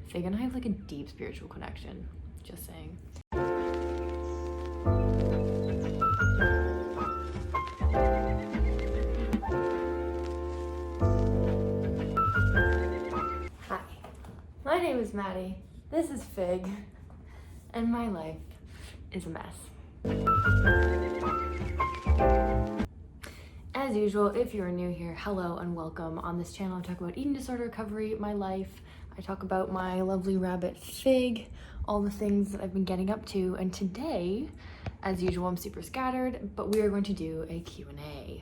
Fig and I have like a deep spiritual connection, just saying. Hi, my name is Maddie, this is Fig, and my life is a mess. As usual, if you're new here, hello and welcome. On this channel I talk about eating disorder recovery, my life. I talk about my lovely rabbit Fig, all the things that I've been getting up to, and today, as usual, I'm super scattered, but we are going to do a Q&A.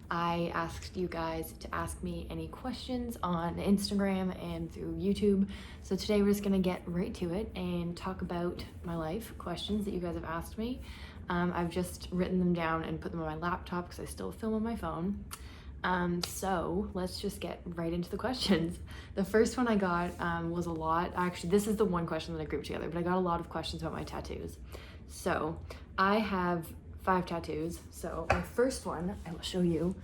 I asked you guys to ask me any questions on Instagram and through YouTube. So today we're just gonna get right to it and talk about my life, questions that you guys have asked me. I've just written them down and put them on my laptop because I still film on my phone. So let's just get right into the questions. The first one I got was a lot. Actually, this is the one question that I grouped together, but I got a lot of questions about my tattoos. So I have 5 tattoos. So my first one, I will show you.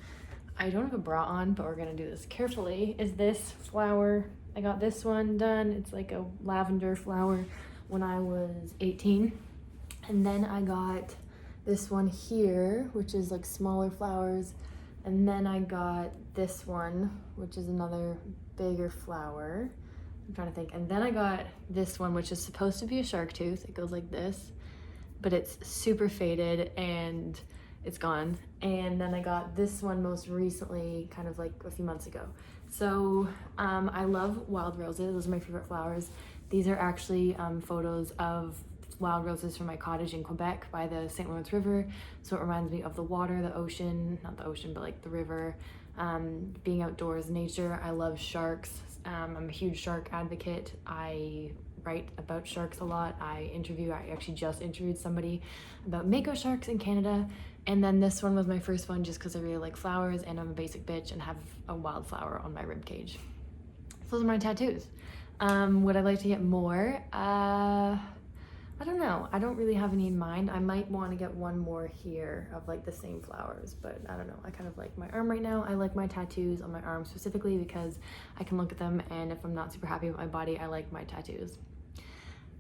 I don't have a bra on, but we're gonna do this carefully, is this flower. I got this one done. It's like a lavender flower when I was 18. And then I got this one here, which is like smaller flowers. And then I got this one, which is another bigger flower. I'm trying to think. And then I got this one, which is supposed to be a shark tooth. It goes like this, but it's super faded and it's gone. And then I got this one most recently, kind of like a few months ago. So I love wild roses. Those are my favorite flowers. These are actually photos of wild roses from my cottage in Quebec by the St. Lawrence River. So it reminds me of the water, the ocean, not the ocean, but like the river, being outdoors, nature. I love sharks. I'm a huge shark advocate. I write about sharks a lot. I actually just interviewed somebody about mako sharks in Canada. And then this one was my first one just because I really like flowers and I'm a basic bitch and have a wildflower on my rib cage. So those are my tattoos. Would I like to get more? I don't know. I don't really have any in mind. I might want to get one more here of like the same flowers, but I don't know. I kind of like my arm right now. I like my tattoos on my arm specifically because I can look at them, and if I'm not super happy with my body, I like my tattoos.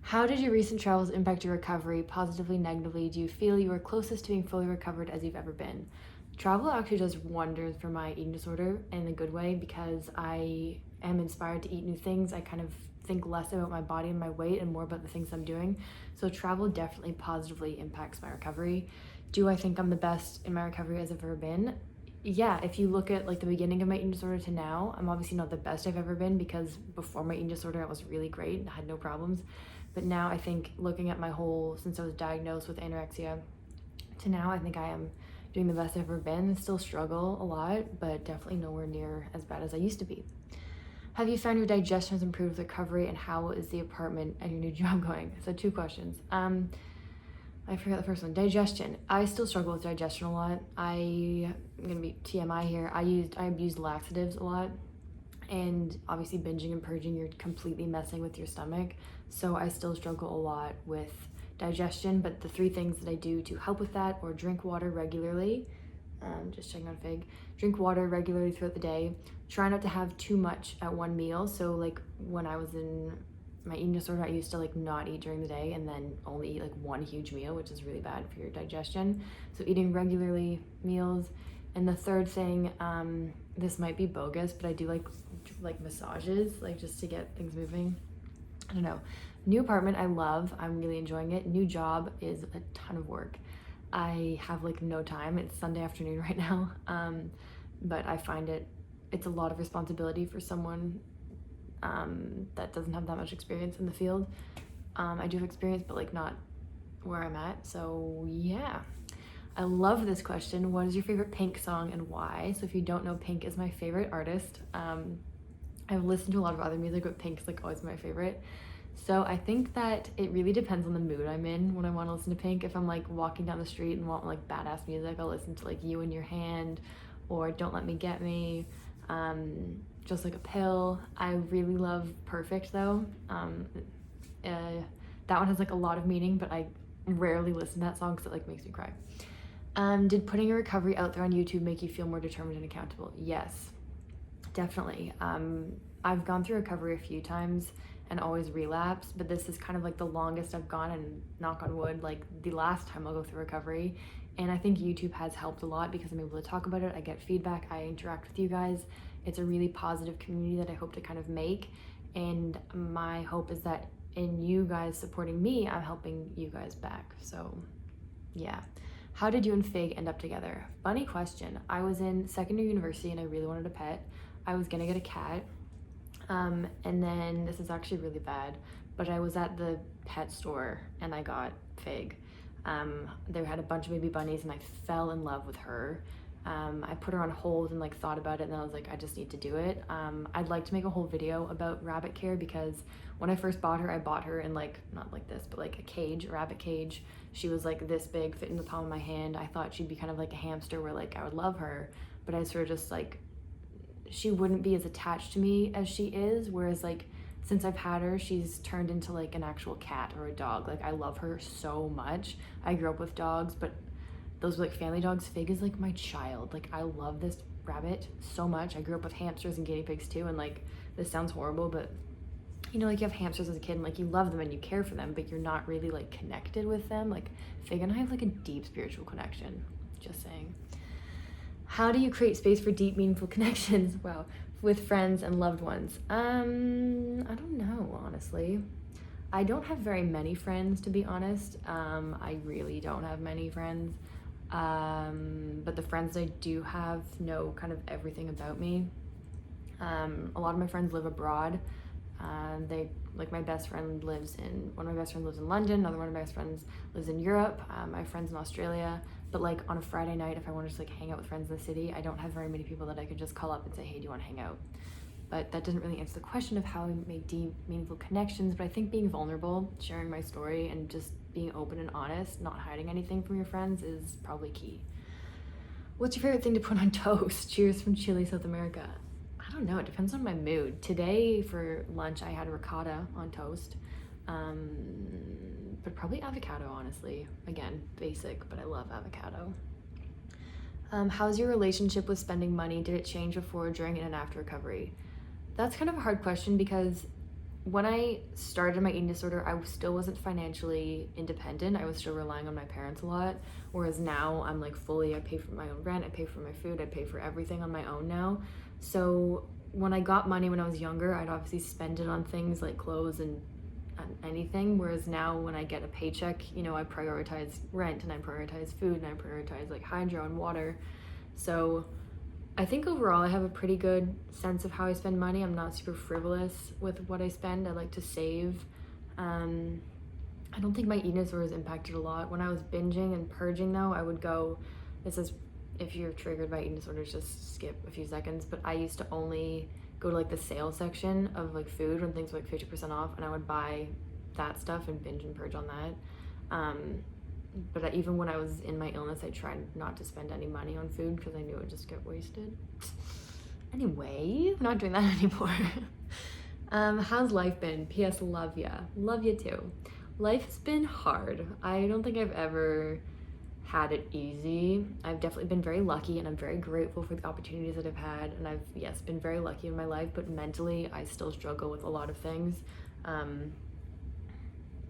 How did your recent travels impact your recovery, positively, negatively? Do you feel you are closest to being fully recovered as you've ever been? Travel actually does wonders for my eating disorder in a good way because I am inspired to eat new things. I kind of think less about my body and my weight and more about the things I'm doing. So travel definitely positively impacts my recovery. Do I think I'm the best in my recovery as I've ever been? Yeah, if you look at like the beginning of my eating disorder to now, I'm obviously not the best I've ever been because before my eating disorder I was really great and had no problems. But now I think looking at my whole, since I was diagnosed with anorexia to now, I think I am doing the best I've ever been. I still struggle a lot, but definitely nowhere near as bad as I used to be. Have you found your digestion has improved with recovery, and how is the apartment and your new job going? So 2 questions. I forgot the first one. Digestion. I still struggle with digestion a lot. I'm gonna be TMI here. I've used laxatives a lot, and obviously binging and purging, you're completely messing with your stomach. So I still struggle a lot with digestion, but the 3 things that I do to help with that, or drink water regularly, just checking on Fig, drink water regularly throughout the day, try not to have too much at one meal. So like when I was in my eating disorder, I used to like not eat during the day and then only eat like one huge meal, which is really bad for your digestion. So eating regularly meals. And the 3rd thing, this might be bogus, but I do like massages, like just to get things moving. I don't know. New apartment, I love. I'm really enjoying it. New job is a ton of work. I have like no time. It's Sunday afternoon right now, but I find it's a lot of responsibility for someone that doesn't have that much experience in the field. I do have experience, but like not where I'm at. So yeah, I love this question. What is your favorite Pink song and why? So if you don't know, Pink is my favorite artist. I've listened to a lot of other music, but Pink is like always my favorite. So I think that it really depends on the mood I'm in when I want to listen to Pink. If I'm like walking down the street and want like badass music, I'll listen to like You in Your Hand or Don't Let Me Get Me, Just Like a Pill. I really love Perfect though. That one has like a lot of meaning, but I rarely listen to that song because it like makes me cry. Did putting your recovery out there on YouTube make you feel more determined and accountable? Yes. Definitely. I've gone through recovery a few times and always relapse, but this is kind of like the longest I've gone, and knock on wood, like the last time I'll go through recovery. And I think YouTube has helped a lot because I'm able to talk about it. I get feedback, I interact with you guys. It's a really positive community that I hope to kind of make. And my hope is that in you guys supporting me, I'm helping you guys back. So yeah. How did you and Fig end up together? Funny question. I was in second year university and I really wanted a pet. I was gonna get a cat. And then, this is actually really bad, but I was at the pet store and I got Fig. They had a bunch of baby bunnies and I fell in love with her. I put her on hold and like thought about it, and then I was like, I just need to do it. I'd like to make a whole video about rabbit care, because when I first bought her, I bought her in like, not like this, but like a cage, a rabbit cage. She was like this big, fit in the palm of my hand. I thought she'd be kind of like a hamster where like I would love her, but I sort of just like, she wouldn't be as attached to me as she is, whereas like since I've had her, she's turned into like an actual cat or a dog. Like I love her so much. I grew up with dogs, but those were like family dogs. Fig is like my child. Like I love this rabbit so much. I grew up with hamsters and guinea pigs too, and like this sounds horrible, but you know, like you have hamsters as a kid and like you love them and you care for them, but you're not really like connected with them. Like Fig and I have like a deep spiritual connection, just saying. How do you create space for deep, meaningful connections? Wow, with friends and loved ones. I don't know, honestly. I don't have very many friends, to be honest. I really don't have many friends. But the friends I do have know kind of everything about me. A lot of my friends live abroad. Like my best friend one of my best friends lives in London, another one of my best friends lives in Europe. My friends in Australia. But like on a Friday night, if I want to just like hang out with friends in the city, I don't have very many people that I could just call up and say, hey, do you want to hang out? But that doesn't really answer the question of how I make deep, meaningful connections. But I think being vulnerable, sharing my story, and just being open and honest, not hiding anything from your friends, is probably key. What's your favorite thing to put on toast? Cheers from Chile, South America. I don't know, it depends on my mood. Today for lunch, I had ricotta on toast. But probably avocado, honestly. Again, basic, but I love avocado. How's your relationship with spending money? Did it change before, during, and after recovery? That's kind of a hard question, because when I started my eating disorder, I still wasn't financially independent. I was still relying on my parents a lot, whereas now I'm like I pay for my own rent, I pay for my food, I pay for everything on my own now. So when I got money when I was younger, I'd obviously spend it on things like clothes and anything, whereas now when I get a paycheck, you know, I prioritize rent and I prioritize food and I prioritize like hydro and water. So I think overall I have a pretty good sense of how I spend money. I'm not super frivolous with what I spend. I like to save. I don't think my eating disorder is impacted a lot. When I was binging and purging though, I would go, this is, if you're triggered by eating disorders, just skip a few seconds, but I used to only go to like the sale section of like food when things were like 50% off, and I would buy that stuff and binge and purge on that. But even when I was in my illness, I tried not to spend any money on food because I knew it would just get wasted. Anyway, I'm not doing that anymore. How's life been? P.S. Love ya. Love you too. Life has been hard. I don't think I've ever had it easy. I've definitely been very lucky, and I'm very grateful for the opportunities that I've had, and I've, yes, been very lucky in my life, but mentally I still struggle with a lot of things.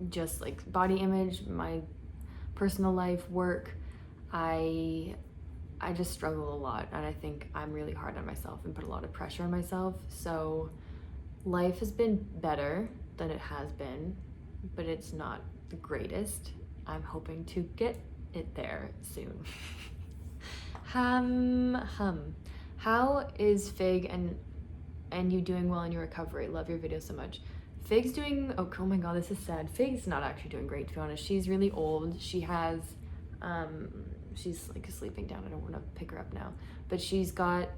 Just like body image, my personal life, work, I just struggle a lot, and I think I'm really hard on myself and put a lot of pressure on myself. So life has been better than it has been, but it's not the greatest. I'm hoping to get it there soon. How is Fig and you doing well in your recovery? Love your video so much. Fig's doing, oh my god, this is sad. Fig's not actually doing great, to be honest. She's really old. She has, she's like sleeping down. I don't want to pick her up now, but she's got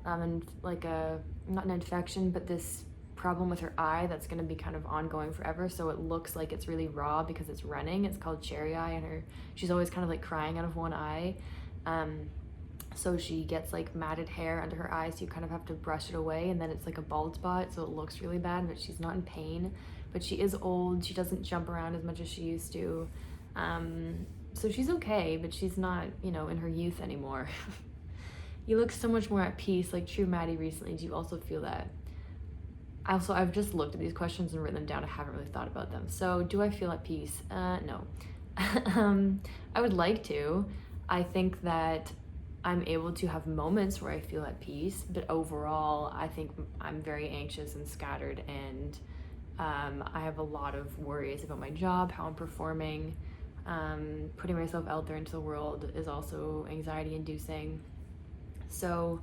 like not an infection, but this problem with her eye that's going to be kind of ongoing forever. So it looks like it's really raw because it's running. It's called cherry eye, and she's always kind of like crying out of one eye. So she gets like matted hair under her eye, so you kind of have to brush it away, and then it's like a bald spot, so it looks really bad, but she's not in pain. But she is old. She doesn't jump around as much as she used to. So she's okay, but she's not, you know, in her youth anymore. You look so much more at peace. Like, true Maddie recently, do you also feel that? I've just looked at these questions and written them down. I haven't really thought about them. So, do I feel at peace? No. I would like to. I think that I'm able to have moments where I feel at peace, but overall, I think I'm very anxious and scattered, and I have a lot of worries about my job, how I'm performing. Putting myself out there into the world is also anxiety inducing. So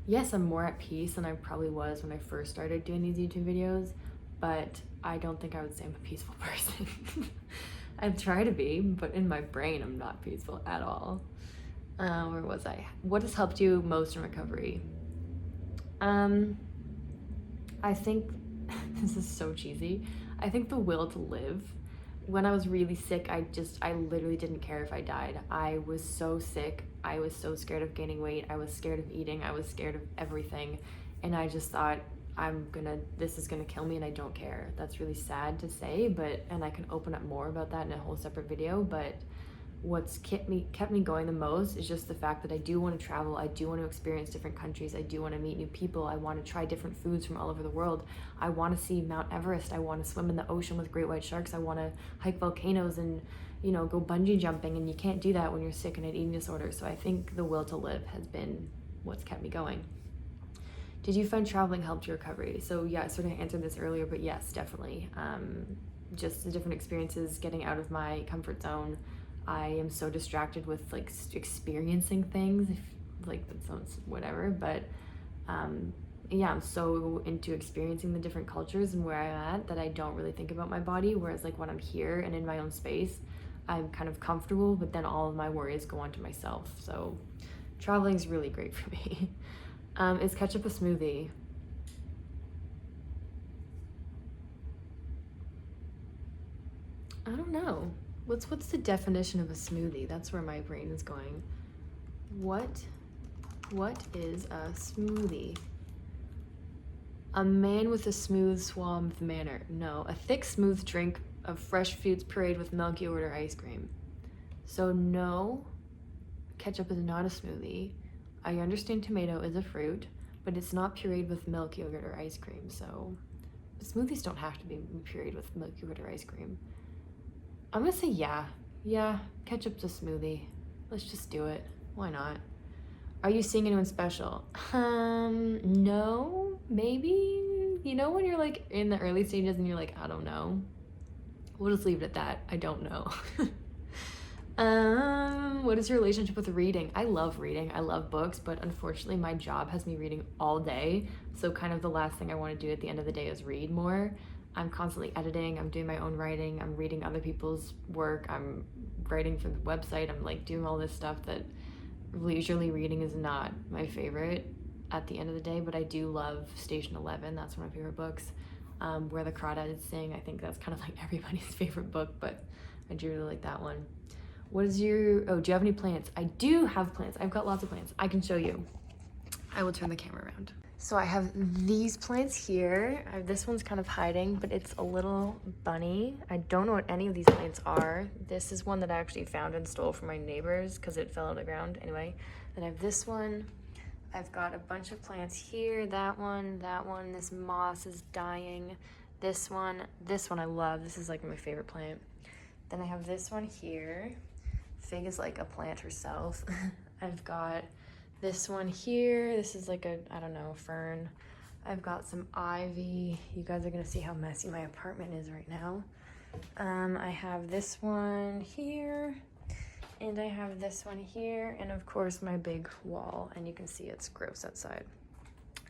yes, I'm more at peace than I probably was when I first started doing these YouTube videos, but I don't think I would say I'm a peaceful person. I try to be, but in my brain, I'm not peaceful at all. Where was I? What has helped you most in recovery? I think, this is so cheesy, I think the will to live. When I was really sick, I literally didn't care if I died. I was so sick. I was so scared of gaining weight. I was scared of eating. I was scared of everything. And I just thought, this is gonna kill me and I don't care. That's really sad to say, and I can open up more about that in a whole separate video, but what's kept me going the most is just the fact that I do want to travel. I do want to experience different countries. I do want to meet new people. I want to try different foods from all over the world. I want to see Mount Everest. I want to swim in the ocean with great white sharks. I want to hike volcanoes and, go bungee jumping, and you can't do that when you're sick and an eating disorder. So I think the will to live has been what's kept me going. Did you find traveling helped your recovery? So yeah, I sort of answered this earlier, but yes, definitely. Just the different experiences, getting out of my comfort zone. I am so distracted with like experiencing things, like that sounds whatever, but yeah, I'm so into experiencing the different cultures and where I'm at that I don't really think about my body. Whereas like when I'm here and in my own space, I'm kind of comfortable, but then all of my worries go onto myself. So traveling is really great for me. Is ketchup a smoothie? I don't know. What's the definition of a smoothie? That's where my brain is going. What is a smoothie? A man with a smooth, suave manner. No, a thick, smooth drink of fresh fruits pureed with milk, yogurt, or ice cream. So no, ketchup is not a smoothie. I understand tomato is a fruit, but it's not pureed with milk, yogurt, or ice cream. So smoothies don't have to be pureed with milk, yogurt, or ice cream. I'm gonna say yeah. Yeah, ketchup's a smoothie. Let's just do it. Why not? Are you seeing anyone special? No, maybe. When you're like in the early stages and you're like, I don't know. We'll just leave it at that. I don't know. What is your relationship with reading? I love reading. I love books, but unfortunately my job has me reading all day. So kind of the last thing I want to do at the end of the day is read more. I'm constantly editing, I'm doing my own writing, I'm reading other people's work, I'm writing for the website, I'm like doing all this stuff that leisurely reading is not my favorite at the end of the day, but I do love Station 11, that's one of my favorite books. Where the Crawdads Sing, I think that's kind of like everybody's favorite book, but I do really like that one. Do you have any plants? I do have plants, I've got lots of plants. I can show you. I will turn the camera around. So I have these plants here. This one's kind of hiding, but it's a little bunny. I don't know what any of these plants are. This is one that I actually found and stole from my neighbors because it fell on the ground. Anyway, then I have this one. I've got a bunch of plants here. That one. This moss is dying. This one I love. This is like my favorite plant. Then I have this one here. Fig is like a plant herself. I've got this one here. This is like a fern. I've got some ivy. You guys are gonna see how messy my apartment is right now. I have this one here, and I have this one here, and of course my big wall, and you can see it's gross outside.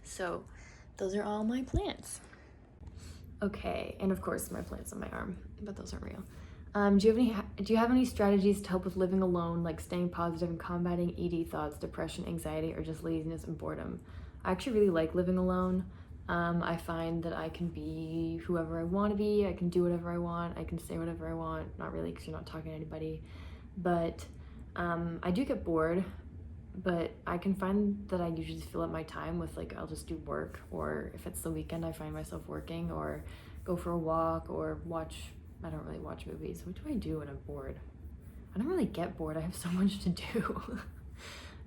So those are all my plants. Okay, and of course my plants on my arm, but those aren't real. Do you have any strategies to help with living alone, like staying positive and combating ED thoughts, depression, anxiety, or just laziness and boredom? I actually really like living alone. I find that I can be whoever I want to be. I can do whatever I want. I can say whatever I want. Not really, because you're not talking to anybody. But I do get bored, but I can find that I usually fill up my time with I'll just do work, or if it's the weekend, I find myself working or go for a walk or watch. I don't really watch movies. What do I do when I'm bored? I don't really get bored. I have so much to do.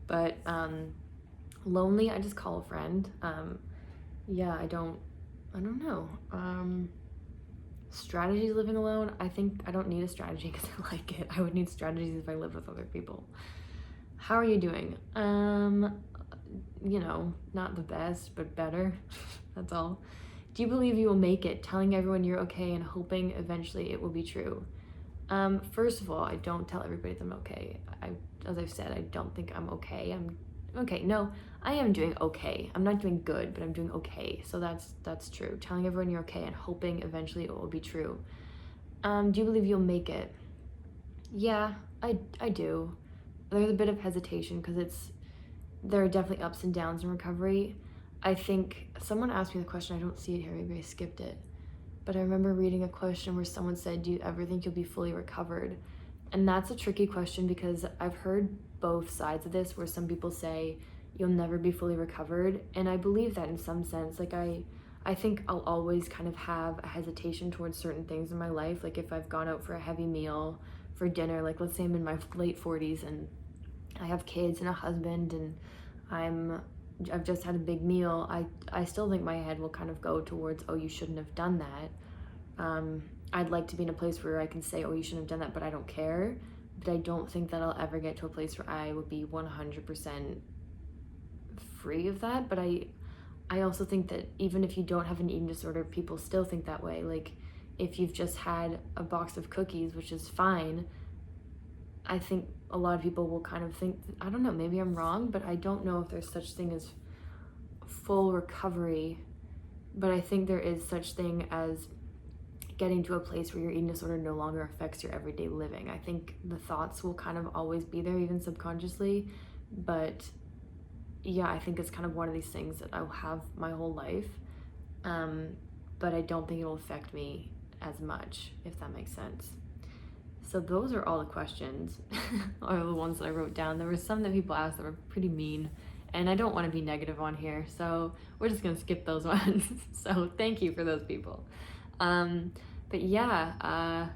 But Lonely, I just call a friend. Yeah, I don't know. Strategies living alone, I think I don't need a strategy because I like it. I would need strategies if I lived with other people. How are you doing? You know, not the best, but better. That's all. Do you believe you will make it? Telling everyone you're okay and hoping eventually it will be true. First of all, I don't tell everybody that I'm okay. As I've said, I don't think I'm okay. I'm okay. No, I am doing okay. I'm not doing good, but I'm doing okay. So that's true. Telling everyone you're okay and hoping eventually it will be true. Do you believe you'll make it? Yeah, I do. There's a bit of hesitation because there are definitely ups and downs in recovery. I think someone asked me the question. I don't see it here. Maybe I skipped it. But I remember reading a question where someone said, do you ever think you'll be fully recovered? And that's a tricky question because I've heard both sides of this, where some people say you'll never be fully recovered. And I believe that in some sense. Like I think I'll always kind of have a hesitation towards certain things in my life. Like if I've gone out for a heavy meal for dinner, like let's say I'm in my late 40s and I have kids and a husband and I've just had a big meal, I still think my head will kind of go towards, oh, you shouldn't have done that. I'd like to be in a place where I can say, oh, you shouldn't have done that, but I don't care. But I don't think that I'll ever get to a place where I would be 100% free of that. But I also think that even if you don't have an eating disorder, people still think that way. Like if you've just had a box of cookies, which is fine, I think a lot of people will kind of think, I don't know, maybe I'm wrong, but I don't know if there's such thing as full recovery. But I think there is such thing as getting to a place where your eating disorder no longer affects your everyday living. I think the thoughts will kind of always be there, even subconsciously. But yeah, I think it's kind of one of these things that I'll have my whole life. But I don't think it'll affect me as much, if that makes sense. So those are all the questions, or the ones that I wrote down. There were some that people asked that were pretty mean, and I don't want to be negative on here, so we're just gonna skip those ones. So thank you for those people. But yeah, I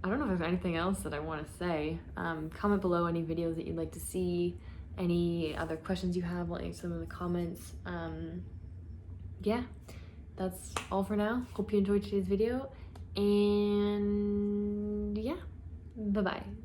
don't know if there's anything else that I want to say. Comment below any videos that you'd like to see, any other questions you have, I'll answer them in the comments. Yeah, that's all for now. Hope you enjoyed today's video, and yeah, bye-bye.